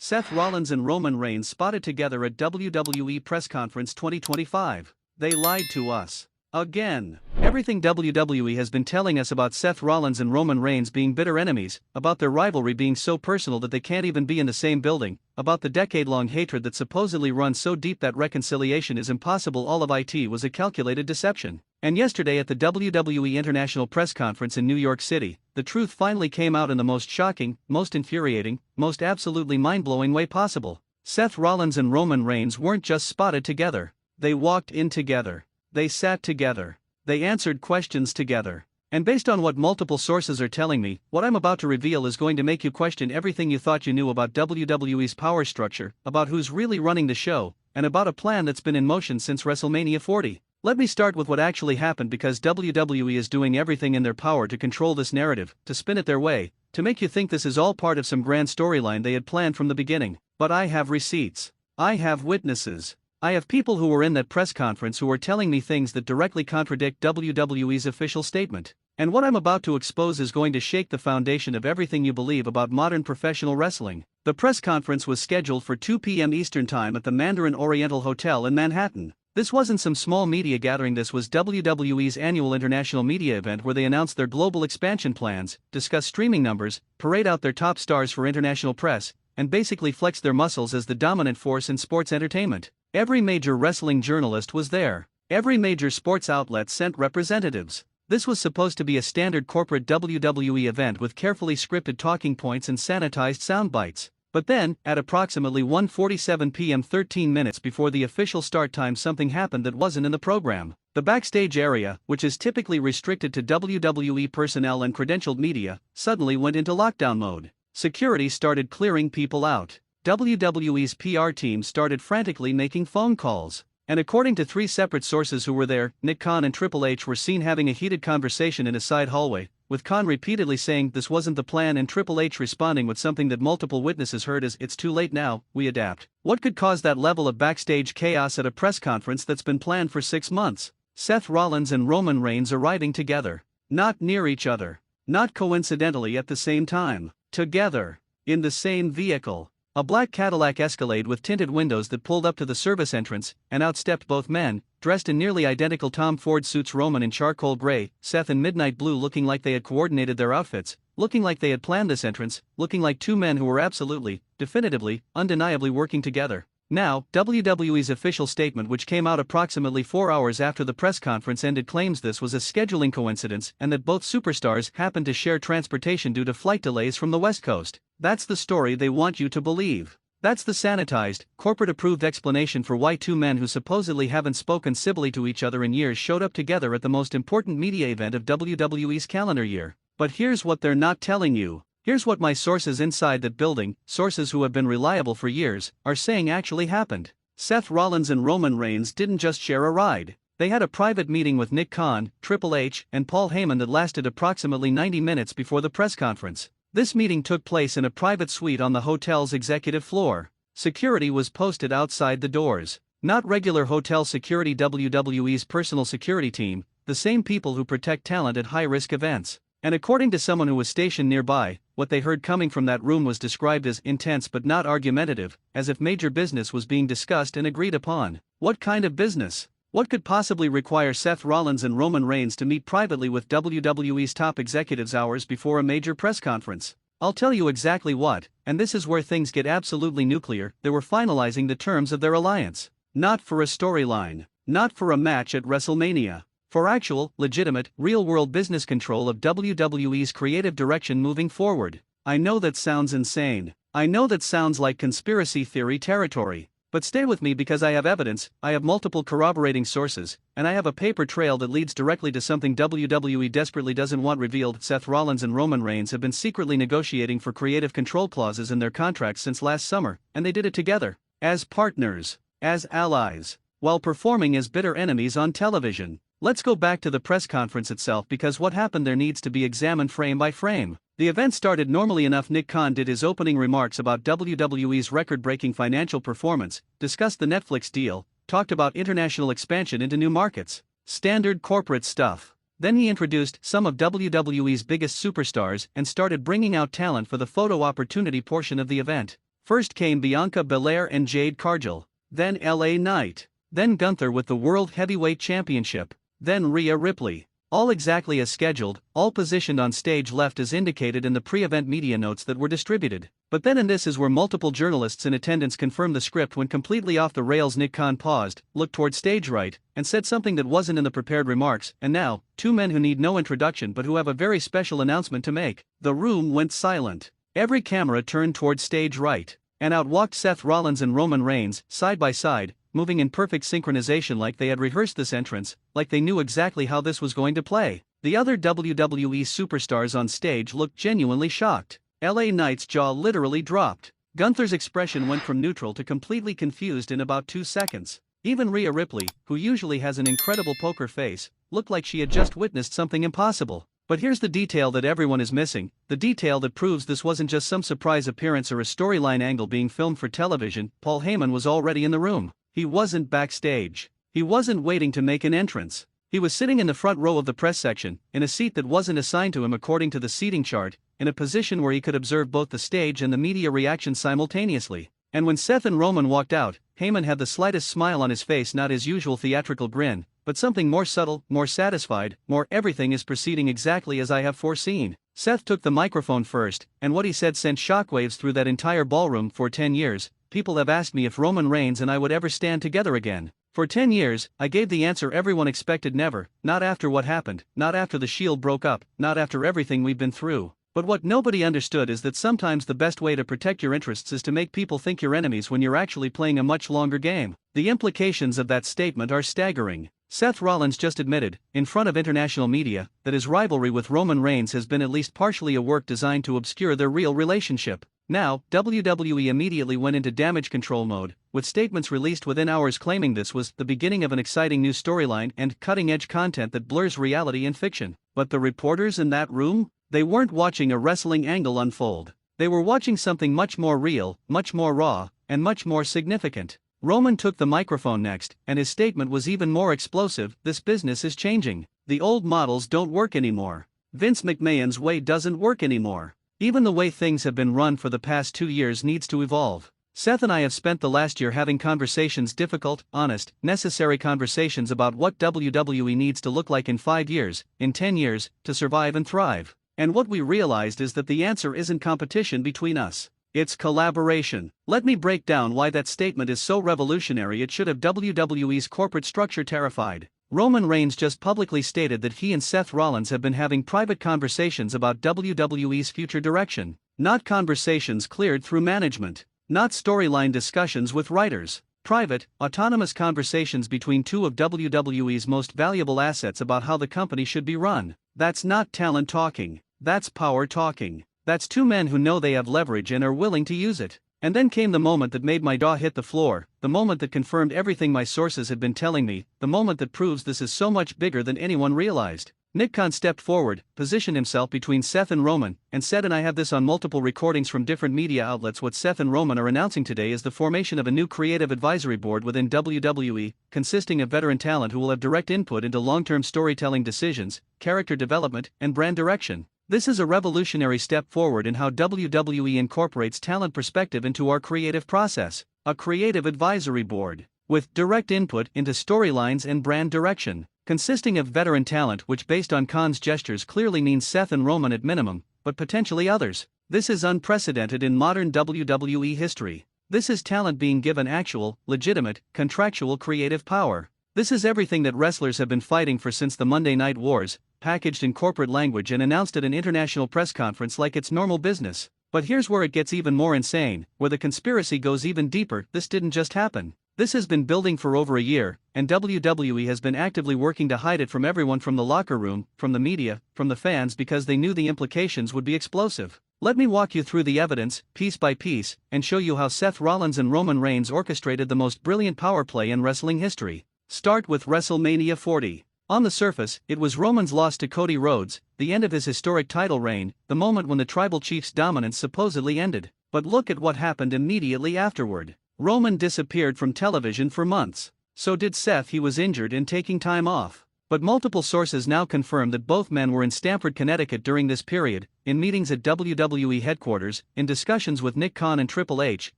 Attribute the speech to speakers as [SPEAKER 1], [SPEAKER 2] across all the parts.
[SPEAKER 1] Seth Rollins and Roman Reigns spotted together at WWE Press Conference 2025. They lied to us. Again. Everything WWE has been telling us about Seth Rollins and Roman Reigns being bitter enemies, about their rivalry being so personal that they can't even be in the same building, about the decade-long hatred that supposedly runs so deep that reconciliation is impossible, all of it was a calculated deception. And yesterday at the WWE International Press Conference in New York City, the truth finally came out in the most shocking, most infuriating, most absolutely mind-blowing way possible. Seth Rollins and Roman Reigns weren't just spotted together. They walked in together. They sat together. They answered questions together. And based on what multiple sources are telling me, what I'm about to reveal is going to make you question everything you thought you knew about WWE's power structure, about who's really running the show, and about a plan that's been in motion since WrestleMania 40. Let me start with what actually happened, because WWE is doing everything in their power to control this narrative, to spin it their way, to make you think this is all part of some grand storyline they had planned from the beginning. But I have receipts. I have witnesses. I have people who were in that press conference who are telling me things that directly contradict WWE's official statement. And what I'm about to expose is going to shake the foundation of everything you believe about modern professional wrestling. The press conference was scheduled for 2 p.m. Eastern Time at the Mandarin Oriental Hotel in Manhattan. This wasn't some small media gathering, this was WWE's annual international media event where they announced their global expansion plans, discuss streaming numbers, parade out their top stars for international press, and basically flex their muscles as the dominant force in sports entertainment. Every major wrestling journalist was there. Every major sports outlet sent representatives. This was supposed to be a standard corporate WWE event with carefully scripted talking points and sanitized sound bites. But then, at approximately 1:47 p.m. 13 minutes before the official start time, something happened that wasn't in the program. The backstage area, which is typically restricted to WWE personnel and credentialed media, suddenly went into lockdown mode. Security started clearing people out. WWE's PR team started frantically making phone calls. And according to 3 separate sources who were there, Nick Khan and Triple H were seen having a heated conversation in a side hallway, with Khan repeatedly saying this wasn't the plan and Triple H responding with something that multiple witnesses heard as, "It's too late now, we adapt." What could cause that level of backstage chaos at a press conference that's been planned for 6 months? Seth Rollins and Roman Reigns arriving together. Not near each other. Not coincidentally at the same time. Together. In the same vehicle. A black Cadillac Escalade with tinted windows that pulled up to the service entrance, and outstepped both men, dressed in nearly identical Tom Ford suits, Roman in charcoal gray, Seth in midnight blue, looking like they had coordinated their outfits, looking like they had planned this entrance, looking like 2 men who were absolutely, definitively, undeniably working together. Now, WWE's official statement, which came out approximately 4 hours after the press conference ended, claims this was a scheduling coincidence and that both superstars happened to share transportation due to flight delays from the West Coast. That's the story they want you to believe. That's the sanitized, corporate-approved explanation for why 2 men who supposedly haven't spoken civilly to each other in years showed up together at the most important media event of WWE's calendar year. But here's what they're not telling you. Here's what my sources inside that building, sources who have been reliable for years, are saying actually happened. Seth Rollins and Roman Reigns didn't just share a ride. They had a private meeting with Nick Khan, Triple H, and Paul Heyman that lasted approximately 90 minutes before the press conference. This meeting took place in a private suite on the hotel's executive floor. Security was posted outside the doors. Not regular hotel security, WWE's personal security team, the same people who protect talent at high-risk events. And according to someone who was stationed nearby, what they heard coming from that room was described as intense but not argumentative, as if major business was being discussed and agreed upon. What kind of business? What could possibly require Seth Rollins and Roman Reigns to meet privately with WWE's top executives hours before a major press conference? I'll tell you exactly what, and this is where things get absolutely nuclear. They were finalizing the terms of their alliance. Not for a storyline. Not for a match at WrestleMania. For actual, legitimate, real-world business control of WWE's creative direction moving forward. I know that sounds insane. I know that sounds like conspiracy theory territory. But stay with me because I have evidence, I have multiple corroborating sources, and I have a paper trail that leads directly to something WWE desperately doesn't want revealed. Seth Rollins and Roman Reigns have been secretly negotiating for creative control clauses in their contracts since last summer, and they did it together. As partners. As allies. While performing as bitter enemies on television. Let's go back to the press conference itself, because what happened there needs to be examined frame by frame. The event started normally enough. Nick Khan did his opening remarks about WWE's record-breaking financial performance, discussed the Netflix deal, talked about international expansion into new markets. Standard corporate stuff. Then he introduced some of WWE's biggest superstars and started bringing out talent for the photo opportunity portion of the event. First came Bianca Belair and Jade Cargill, then LA Knight, then Gunther with the World Heavyweight Championship, then Rhea Ripley. All exactly as scheduled, all positioned on stage left as indicated in the pre-event media notes that were distributed. But then, and this is where multiple journalists in attendance confirmed the script went completely off the rails. Nick Khan paused, looked toward stage right, and said something that wasn't in the prepared remarks. And now, two men who need no introduction but who have a very special announcement to make. The room went silent. Every camera turned toward stage right, and out walked Seth Rollins and Roman Reigns, side by side, moving in perfect synchronization like they had rehearsed this entrance, like they knew exactly how this was going to play. The other WWE superstars on stage looked genuinely shocked. LA Knight's jaw literally dropped. Gunther's expression went from neutral to completely confused in about 2 seconds. Even Rhea Ripley, who usually has an incredible poker face, looked like she had just witnessed something impossible. But here's the detail that everyone is missing, the detail that proves this wasn't just some surprise appearance or a storyline angle being filmed for television. Paul Heyman was already in the room. He wasn't backstage. He wasn't waiting to make an entrance. He was sitting in the front row of the press section, in a seat that wasn't assigned to him according to the seating chart, in a position where he could observe both the stage and the media reaction simultaneously. And when Seth and Roman walked out, Heyman had the slightest smile on his face, not his usual theatrical grin, but something more subtle, more satisfied, more everything is proceeding exactly as I have foreseen. Seth took the microphone first, and what he said sent shockwaves through that entire ballroom. For 10 years, people have asked me if Roman Reigns and I would ever stand together again. For 10 years, I gave the answer everyone expected: never, not after what happened, not after the Shield broke up, not after everything we've been through. But what nobody understood is that sometimes the best way to protect your interests is to make people think you're enemies when you're actually playing a much longer game. The implications of that statement are staggering. Seth Rollins just admitted, in front of international media, that his rivalry with Roman Reigns has been at least partially a work designed to obscure their real relationship. Now, WWE immediately went into damage control mode, with statements released within hours claiming this was the beginning of an exciting new storyline and cutting-edge content that blurs reality and fiction. But the reporters in that room? They weren't watching a wrestling angle unfold. They were watching something much more real, much more raw, and much more significant. Roman took the microphone next, and his statement was even more explosive: this business is changing. The old models don't work anymore. Vince McMahon's way doesn't work anymore. Even the way things have been run for the past 2 years needs to evolve. Seth and I have spent the last year having conversations, difficult, honest, necessary conversations about what WWE needs to look like in 5 years, in 10 years, to survive and thrive. And what we realized is that the answer isn't competition between us. It's collaboration. Let me break down why that statement is so revolutionary. It should have WWE's corporate structure terrified. Roman Reigns just publicly stated that he and Seth Rollins have been having private conversations about WWE's future direction. Not conversations cleared through management. Not storyline discussions with writers. Private, autonomous conversations between two of WWE's most valuable assets about how the company should be run. That's not talent talking. That's power talking. That's two men who know they have leverage and are willing to use it. And then came the moment that made my jaw hit the floor, the moment that confirmed everything my sources had been telling me, the moment that proves this is so much bigger than anyone realized. Nick Khan stepped forward, positioned himself between Seth and Roman, and said, and I have this on multiple recordings from different media outlets, what Seth and Roman are announcing today is the formation of a new creative advisory board within WWE, consisting of veteran talent who will have direct input into long-term storytelling decisions, character development, and brand direction. This is a revolutionary step forward in how WWE incorporates talent perspective into our creative process. A creative advisory board, with direct input into storylines and brand direction, consisting of veteran talent, which based on Khan's gestures clearly means Seth and Roman at minimum, but potentially others. This is unprecedented in modern WWE history. This is talent being given actual, legitimate, contractual creative power. This is everything that wrestlers have been fighting for since the Monday Night Wars, packaged in corporate language and announced at an international press conference like it's normal business. But here's where it gets even more insane, where the conspiracy goes even deeper. This didn't just happen. This has been building for over a year, and WWE has been actively working to hide it from everyone, from the locker room, from the media, from the fans, because they knew the implications would be explosive. Let me walk you through the evidence, piece by piece, and show you how Seth Rollins and Roman Reigns orchestrated the most brilliant power play in wrestling history. Start with WrestleMania 40. On the surface, it was Roman's loss to Cody Rhodes, the end of his historic title reign, the moment when the Tribal Chief's dominance supposedly ended. But look at what happened immediately afterward. Roman disappeared from television for months. So did Seth. He was injured and taking time off. But multiple sources now confirm that both men were in Stamford, Connecticut during this period, in meetings at WWE headquarters, in discussions with Nick Khan and Triple H,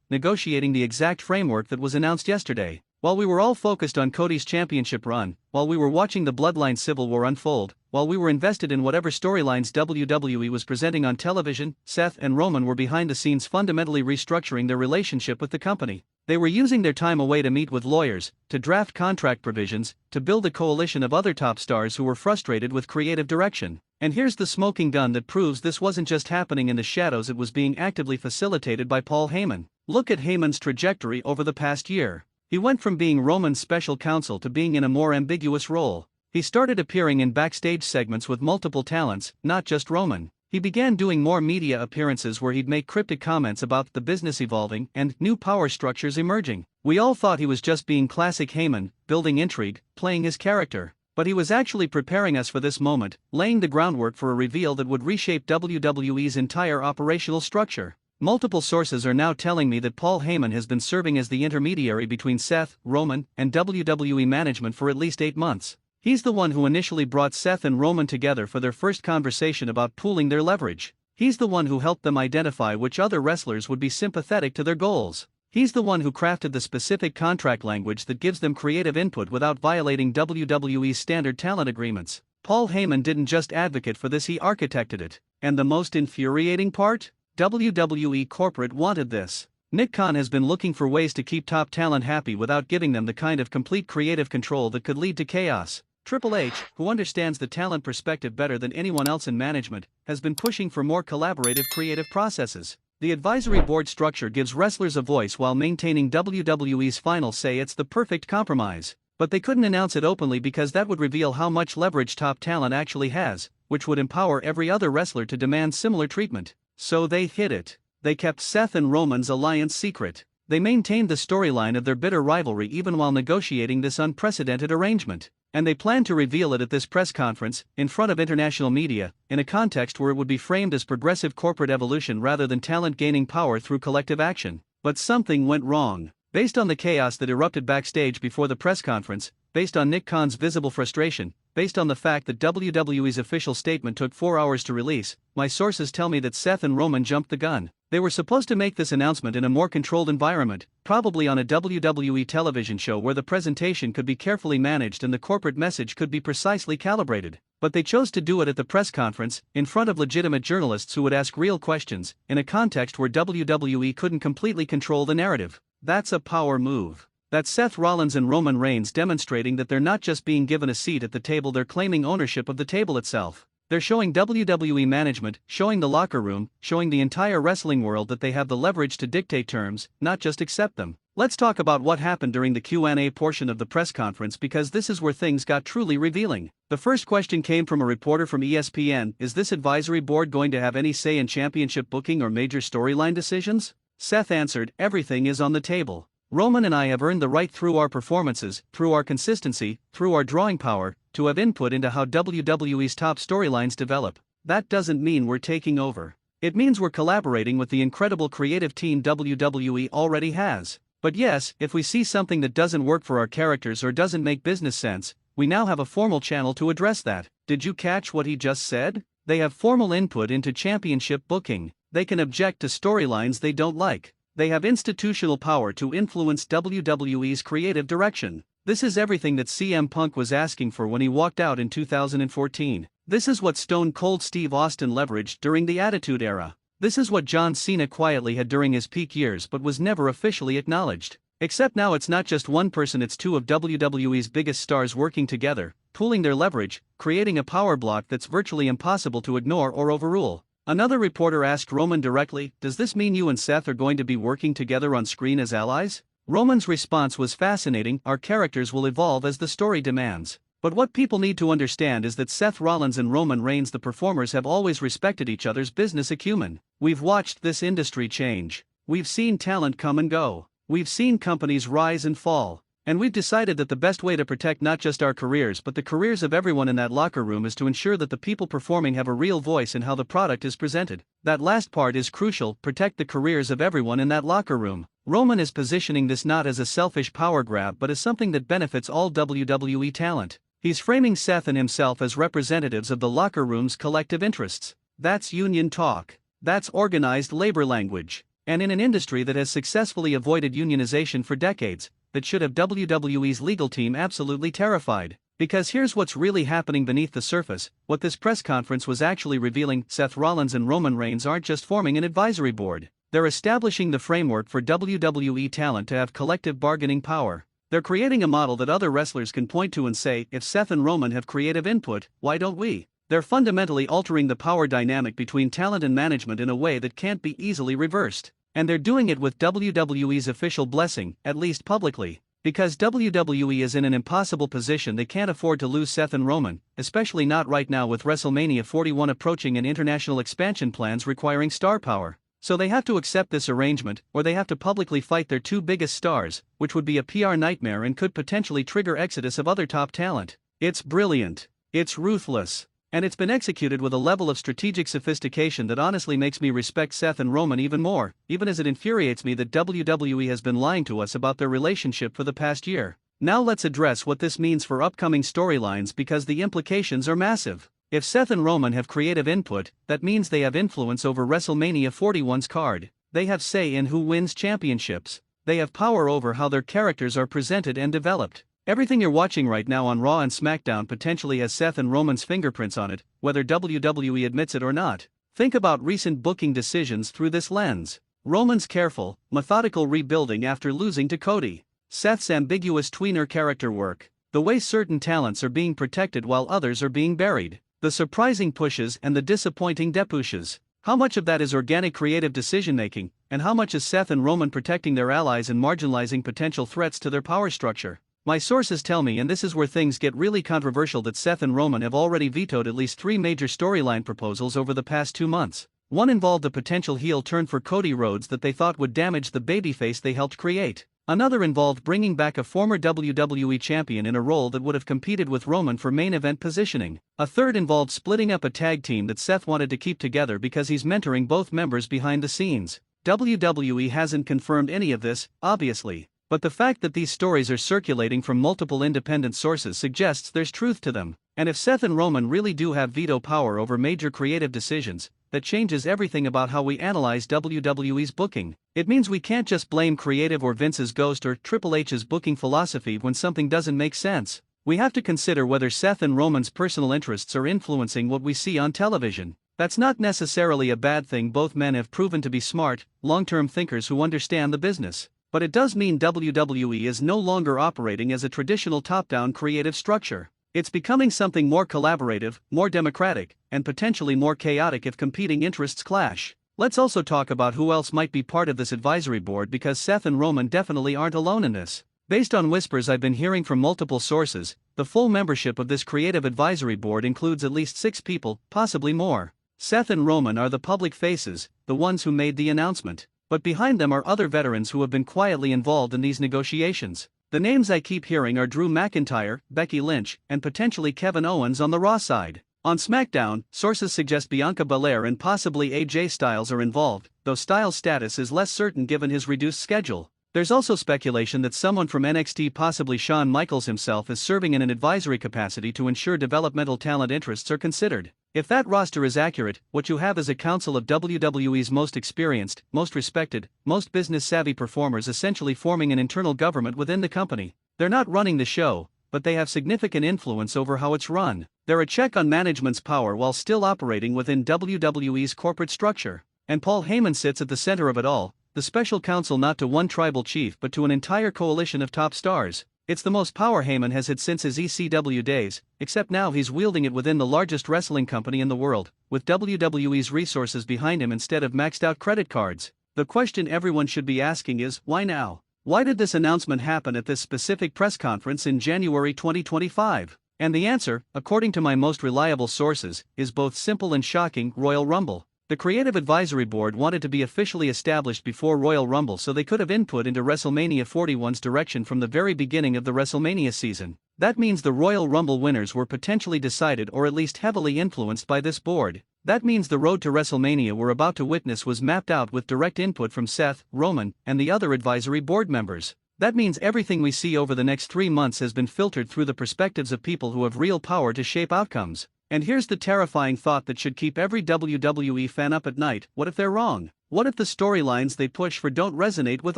[SPEAKER 1] negotiating the exact framework that was announced yesterday. While we were all focused on Cody's championship run, while we were watching the Bloodline Civil War unfold, while we were invested in whatever storylines WWE was presenting on television, Seth and Roman were behind the scenes fundamentally restructuring their relationship with the company. They were using their time away to meet with lawyers, to draft contract provisions, to build a coalition of other top stars who were frustrated with creative direction. And here's the smoking gun that proves this wasn't just happening in the shadows, it was being actively facilitated by Paul Heyman. Look at Heyman's trajectory over the past year. He went from being Roman's special counsel to being in a more ambiguous role. He started appearing in backstage segments with multiple talents, not just Roman. He began doing more media appearances where he'd make cryptic comments about the business evolving and new power structures emerging. We all thought he was just being classic Heyman, building intrigue, playing his character. But he was actually preparing us for this moment, laying the groundwork for a reveal that would reshape WWE's entire operational structure. Multiple sources are now telling me that Paul Heyman has been serving as the intermediary between Seth, Roman, and WWE management for at least 8 months. He's the one who initially brought Seth and Roman together for their first conversation about pooling their leverage. He's the one who helped them identify which other wrestlers would be sympathetic to their goals. He's the one who crafted the specific contract language that gives them creative input without violating WWE's standard talent agreements. Paul Heyman didn't just advocate for this, he architected it. And the most infuriating part? WWE corporate wanted this. Nick Khan has been looking for ways to keep top talent happy without giving them the kind of complete creative control that could lead to chaos. Triple H, who understands the talent perspective better than anyone else in management, has been pushing for more collaborative creative processes. The advisory board structure gives wrestlers a voice while maintaining WWE's final say. It's the perfect compromise. But they couldn't announce it openly because that would reveal how much leverage top talent actually has, which would empower every other wrestler to demand similar treatment. So they hid it. They kept Seth and Roman's alliance secret. They maintained the storyline of their bitter rivalry even while negotiating this unprecedented arrangement. And they planned to reveal it at this press conference, in front of international media, in a context where it would be framed as progressive corporate evolution rather than talent gaining power through collective action. But something went wrong. Based on the chaos that erupted backstage before the press conference, based on Nick Khan's visible frustration, based on the fact that WWE's official statement took 4 hours to release, my sources tell me that Seth and Roman jumped the gun. They were supposed to make this announcement in a more controlled environment, probably on a WWE television show where the presentation could be carefully managed and the corporate message could be precisely calibrated. But they chose to do it at the press conference, in front of legitimate journalists who would ask real questions, in a context where WWE couldn't completely control the narrative. That's a power move. That's Seth Rollins and Roman Reigns demonstrating that they're not just being given a seat at the table, they're claiming ownership of the table itself. They're showing WWE management, showing the locker room, showing the entire wrestling world that they have the leverage to dictate terms, not just accept them. Let's talk about what happened during the Q&A portion of the press conference because this is where things got truly revealing. The first question came from a reporter from ESPN: is this advisory board going to have any say in championship booking or major storyline decisions? Seth answered, everything is on the table. Roman and I have earned the right through our performances, through our consistency, through our drawing power, to have input into how WWE's top storylines develop. That doesn't mean we're taking over. It means we're collaborating with the incredible creative team WWE already has. But yes, if we see something that doesn't work for our characters or doesn't make business sense, we now have a formal channel to address that. Did you catch what he just said? They have formal input into championship booking. They can object to storylines they don't like. They have institutional power to influence WWE's creative direction. This is everything that CM Punk was asking for when he walked out in 2014. This is what Stone Cold Steve Austin leveraged during the Attitude Era. This is what John Cena quietly had during his peak years but was never officially acknowledged. Except now it's not just one person, it's two of WWE's biggest stars working together, pooling their leverage, creating a power block that's virtually impossible to ignore or overrule. Another reporter asked Roman directly, does this mean you and Seth are going to be working together on screen as allies? Roman's response was fascinating: our characters will evolve as the story demands. But what people need to understand is that Seth Rollins and Roman Reigns, the performers, have always respected each other's business acumen. We've watched this industry change. We've seen talent come and go. We've seen companies rise and fall. And we've decided that the best way to protect not just our careers but the careers of everyone in that locker room is to ensure that the people performing have a real voice in how the product is presented. That last part is crucial: protect the careers of everyone in that locker room. Roman is positioning this not as a selfish power grab but as something that benefits all WWE talent. He's framing Seth and himself as representatives of the locker room's collective interests. That's union talk. That's organized labor language. And in an industry that has successfully avoided unionization for decades, that should have WWE's legal team absolutely terrified. Because here's what's really happening beneath the surface. What this press conference was actually revealing: Seth Rollins and Roman Reigns aren't just forming an advisory board. They're establishing the framework for WWE talent to have collective bargaining power. They're creating a model that other wrestlers can point to and say, if Seth and Roman have creative input, why don't we? They're fundamentally altering the power dynamic between talent and management in a way that can't be easily reversed. And they're doing it with WWE's official blessing, at least publicly. Because WWE is in an impossible position. They can't afford to lose Seth and Roman, especially not right now with WrestleMania 41 approaching and international expansion plans requiring star power. So they have to accept this arrangement, or they have to publicly fight their two biggest stars, which would be a PR nightmare and could potentially trigger exodus of other top talent. It's brilliant. It's ruthless. And it's been executed with a level of strategic sophistication that honestly makes me respect Seth and Roman even more, even as it infuriates me that WWE has been lying to us about their relationship for the past year. Now let's address what this means for upcoming storylines, because the implications are massive. If Seth and Roman have creative input, that means they have influence over WrestleMania 41's card. They have say in who wins championships. They have power over how their characters are presented and developed. Everything you're watching right now on Raw and SmackDown potentially has Seth and Roman's fingerprints on it, whether WWE admits it or not. Think about recent booking decisions through this lens. Roman's careful, methodical rebuilding after losing to Cody. Seth's ambiguous tweener character work. The way certain talents are being protected while others are being buried. The surprising pushes and the disappointing depushes. How much of that is organic creative decision-making, and how much is Seth and Roman protecting their allies and marginalizing potential threats to their power structure? My sources tell me, and this is where things get really controversial, that Seth and Roman have already vetoed at least 3 major storyline proposals over the past 2 months. One involved a potential heel turn for Cody Rhodes that they thought would damage the babyface they helped create. Another involved bringing back a former WWE champion in a role that would have competed with Roman for main event positioning. A third involved splitting up a tag team that Seth wanted to keep together because he's mentoring both members behind the scenes. WWE hasn't confirmed any of this, obviously. But the fact that these stories are circulating from multiple independent sources suggests there's truth to them. And if Seth and Roman really do have veto power over major creative decisions, that changes everything about how we analyze WWE's booking. It means we can't just blame creative or Vince's ghost or Triple H's booking philosophy when something doesn't make sense. We have to consider whether Seth and Roman's personal interests are influencing what we see on television. That's not necessarily a bad thing. Both men have proven to be smart, long-term thinkers who understand the business. But it does mean WWE is no longer operating as a traditional top-down creative structure. It's becoming something more collaborative, more democratic, and potentially more chaotic if competing interests clash. Let's also talk about who else might be part of this advisory board, because Seth and Roman definitely aren't alone in this. Based on whispers I've been hearing from multiple sources, the full membership of this creative advisory board includes at least 6 people, possibly more. Seth and Roman are the public faces, the ones who made the announcement. But behind them are other veterans who have been quietly involved in these negotiations. The names I keep hearing are Drew McIntyre, Becky Lynch, and potentially Kevin Owens on the Raw side. On SmackDown, sources suggest Bianca Belair and possibly AJ Styles are involved, though Styles' status is less certain given his reduced schedule. There's also speculation that someone from NXT, possibly Shawn Michaels himself, is serving in an advisory capacity to ensure developmental talent interests are considered. If that roster is accurate, what you have is a council of WWE's most experienced, most respected, most business-savvy performers essentially forming an internal government within the company. They're not running the show, but they have significant influence over how it's run. They're a check on management's power while still operating within WWE's corporate structure. And Paul Heyman sits at the center of it all, the special counsel not to one tribal chief but to an entire coalition of top stars. It's the most power Heyman has had since his ECW days, except now he's wielding it within the largest wrestling company in the world, with WWE's resources behind him instead of maxed out credit cards. The question everyone should be asking is, why now? Why did this announcement happen at this specific press conference in January 2025? And the answer, according to my most reliable sources, is both simple and shocking: Royal Rumble. The Creative Advisory Board wanted to be officially established before Royal Rumble so they could have input into WrestleMania 41's direction from the very beginning of the WrestleMania season. That means the Royal Rumble winners were potentially decided or at least heavily influenced by this board. That means the road to WrestleMania we're about to witness was mapped out with direct input from Seth, Roman, and the other advisory board members. That means everything we see over the next 3 months has been filtered through the perspectives of people who have real power to shape outcomes. And here's the terrifying thought that should keep every WWE fan up at night: what if they're wrong? What if the storylines they push for don't resonate with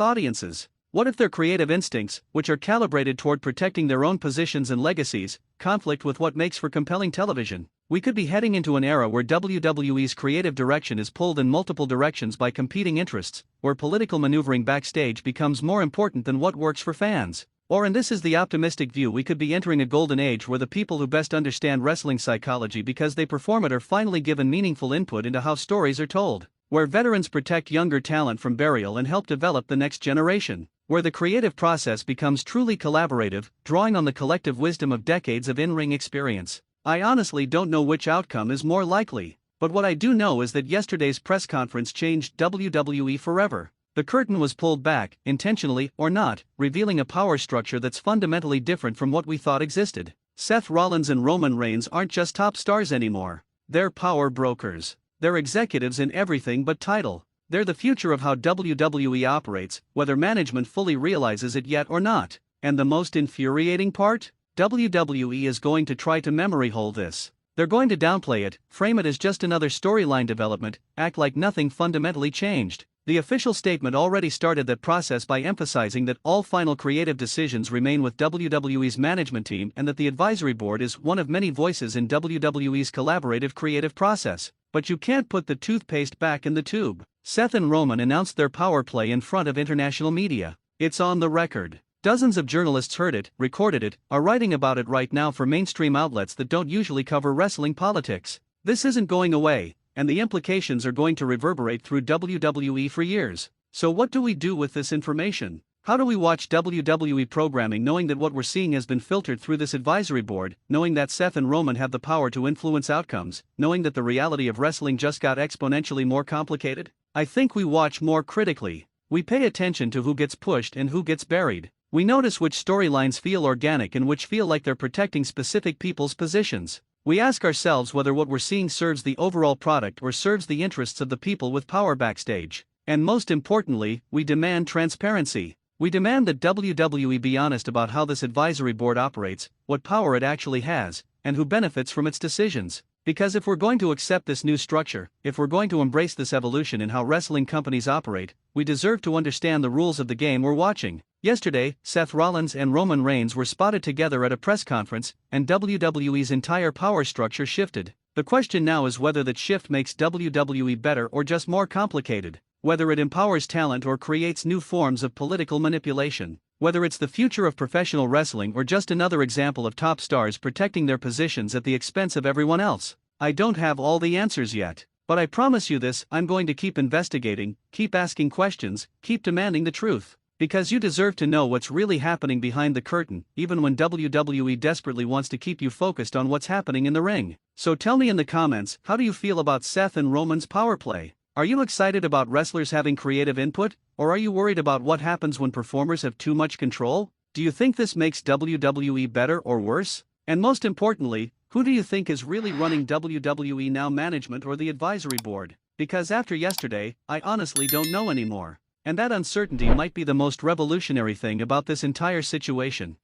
[SPEAKER 1] audiences? What if their creative instincts, which are calibrated toward protecting their own positions and legacies, conflict with what makes for compelling television? We could be heading into an era where WWE's creative direction is pulled in multiple directions by competing interests, where political maneuvering backstage becomes more important than what works for fans. Or, and this is the optimistic view, we could be entering a golden age where the people who best understand wrestling psychology because they perform it are finally given meaningful input into how stories are told, where veterans protect younger talent from burial and help develop the next generation, where the creative process becomes truly collaborative, drawing on the collective wisdom of decades of in-ring experience. I honestly don't know which outcome is more likely, but what I do know is that yesterday's press conference changed WWE forever. The curtain was pulled back, intentionally or not, revealing a power structure that's fundamentally different from what we thought existed. Seth Rollins and Roman Reigns aren't just top stars anymore. They're power brokers. They're executives in everything but title. They're the future of how WWE operates, whether management fully realizes it yet or not. And the most infuriating part? WWE is going to try to memory hole this. They're going to downplay it, frame it as just another storyline development, act like nothing fundamentally changed. The official statement already started that process by emphasizing that all final creative decisions remain with WWE's management team and that the advisory board is one of many voices in WWE's collaborative creative process. But you can't put the toothpaste back in the tube. Seth and Roman announced their power play in front of international media. It's on the record. Dozens of journalists heard it, recorded it, are writing about it right now for mainstream outlets that don't usually cover wrestling politics. This isn't going away, and the implications are going to reverberate through WWE for years. So what do we do with this information? How do we watch WWE programming knowing that what we're seeing has been filtered through this advisory board, knowing that Seth and Roman have the power to influence outcomes, knowing that the reality of wrestling just got exponentially more complicated? I think we watch more critically. We pay attention to who gets pushed and who gets buried. We notice which storylines feel organic and which feel like they're protecting specific people's positions. We ask ourselves whether what we're seeing serves the overall product or serves the interests of the people with power backstage. And most importantly, we demand transparency. We demand that WWE be honest about how this advisory board operates, what power it actually has, and who benefits from its decisions. Because if we're going to accept this new structure, if we're going to embrace this evolution in how wrestling companies operate, we deserve to understand the rules of the game we're watching. Yesterday, Seth Rollins and Roman Reigns were spotted together at a press conference, and WWE's entire power structure shifted. The question now is whether that shift makes WWE better or just more complicated, whether it empowers talent or creates new forms of political manipulation, whether it's the future of professional wrestling or just another example of top stars protecting their positions at the expense of everyone else. I don't have all the answers yet, but I promise you this: I'm going to keep investigating, keep asking questions, keep demanding the truth. Because you deserve to know what's really happening behind the curtain, even when WWE desperately wants to keep you focused on what's happening in the ring. So tell me in the comments, how do you feel about Seth and Roman's power play? Are you excited about wrestlers having creative input, or are you worried about what happens when performers have too much control? Do you think this makes WWE better or worse? And most importantly, who do you think is really running WWE now, management or the advisory board? Because after yesterday, I honestly don't know anymore. And that uncertainty might be the most revolutionary thing about this entire situation.